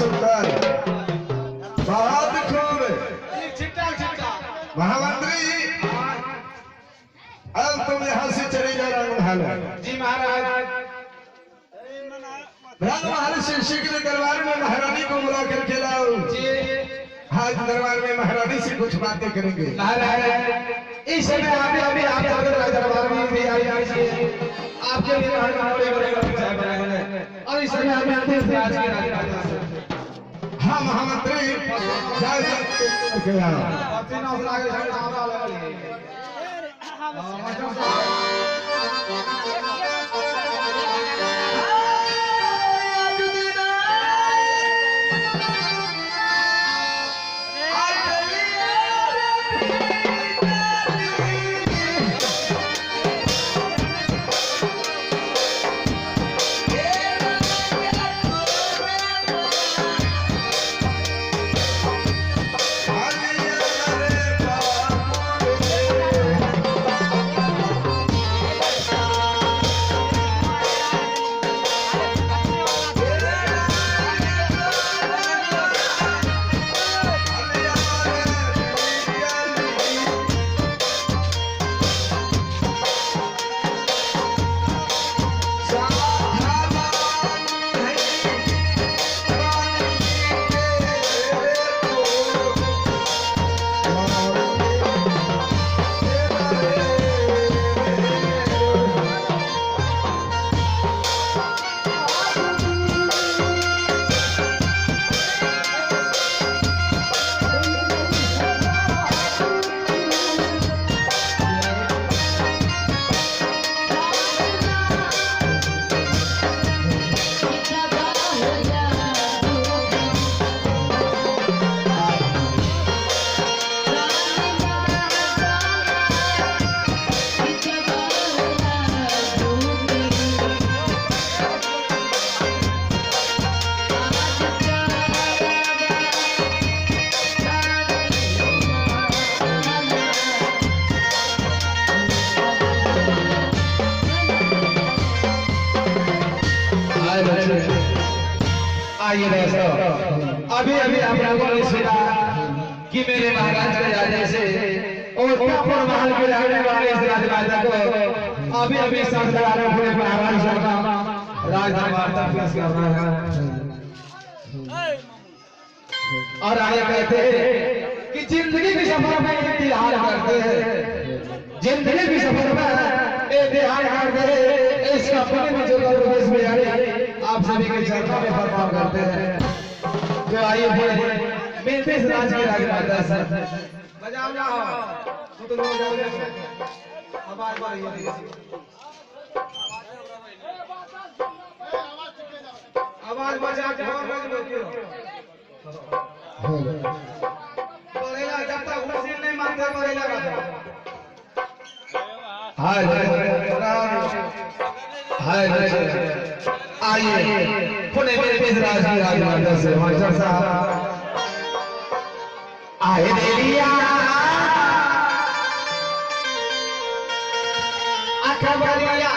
सुंदर बहुत खूब महामंत्री अब तुम यहाँ से चले जा रंग महल। जी महाराज। रंग महल से शीघ्र दरबार में महारानी को बुला कर के लाओ। आज दरबार में महारानी से कुछ बातें करेंगे। महाराज इस समय अभी आप दरबार में भी आई आपके लिए बड़े चाय बनाए हैं और इस समय हमें आते हैं आज के राज। हाँ महामंत्री जय जय आइए दोस्तों अभी आप लोगों ने सुना कि मेरे महाराज के राजा से और कापुर महल के रहने वाले इस राजमाता को अभी सरदार अपने महाराज का राजदरबार तक पेश कर रहा है और आगे कहते हैं कि जिंदगी के सफर में इतिहास करते हैं, जिंदगी के सफर में इतिहास करते हैं। इस अपने में जो प्रवेश में आप सभी के चर्चा में परफॉर्म करते हैं। तो आइए मिलते हैं राज के राजमाता सर बजाओ जाओ तो लोग आवाज आवाज बजा के और पड़ेगा जब तक हुसैन नहीं मानता पड़ेगा। हाय आइए पुणे मेरे बीच राज की राजमाता से मास्टर साहब आए देविया अखबारिया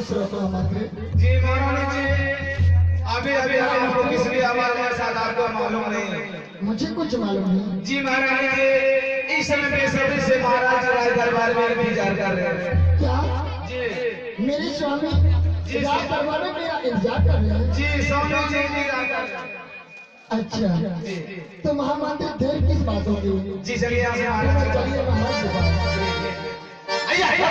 खुश रहो मंत्री। जी महारानी जी, अभी अभी हमको किस भी हमारे साथ आपको मालूम नहीं। मुझे कुछ मालूम नहीं। जी महारानी जी, इस समय बेसब्री से महाराज राज दरबार में इंतजार कर रहे हैं। क्या जी मेरे स्वामी जी, राज दरबार में मेरा इंतजार कर रहे हैं? जी स्वामी जी इंतजार कर रहे हैं। अच्छा, तो महामंत्री देर किस बात होगी? जी चलिए यहाँ से महाराज चलिए महाराज के पास। आइए आइए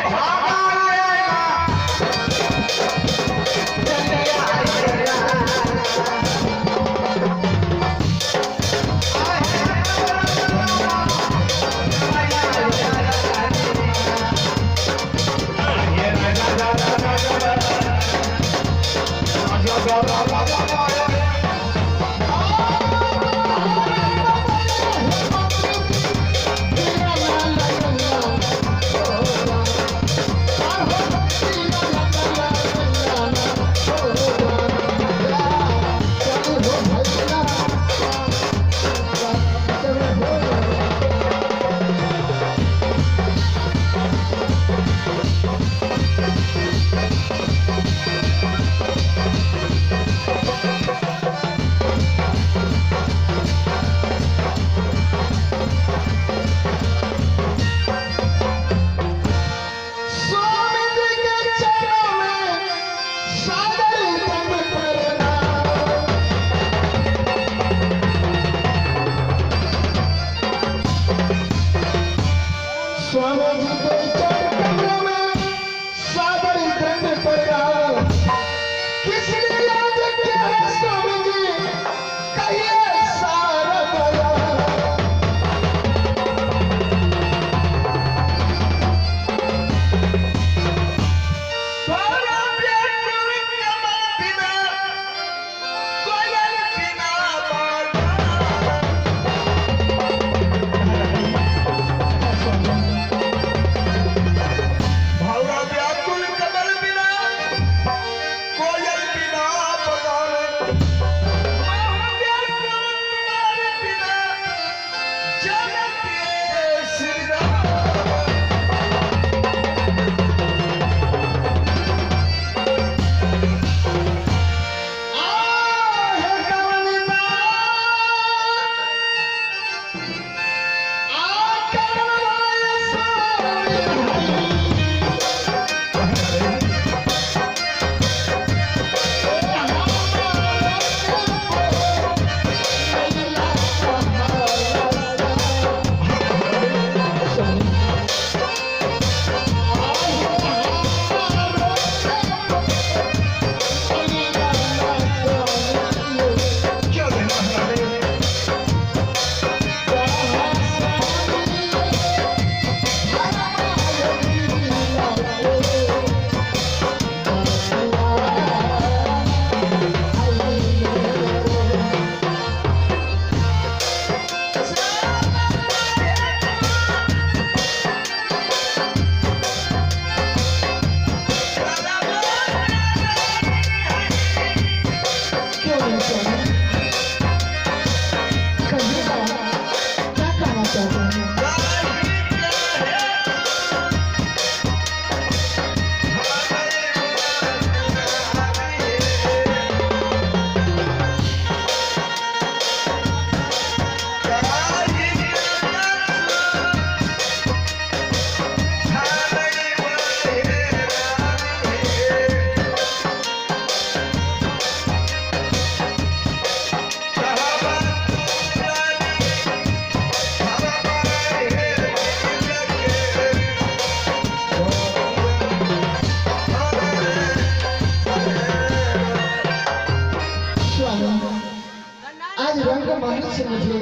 से मुझे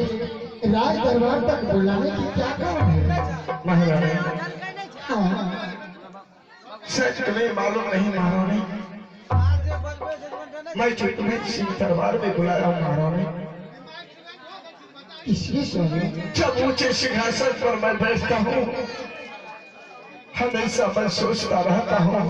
राज दरबार तक बुलाने की क्या कारण है? महारानी हाँ, सच तुम्हें मालूम नहीं महारानी, मैं जो तुम्हें सिंह दरबार में बुलाया हूँ महारानी, इसलिए स्वामी जब ऊंचे सिंहासन पर मैं बैठता हूँ हमेशा मैं सोचता रहता हूँ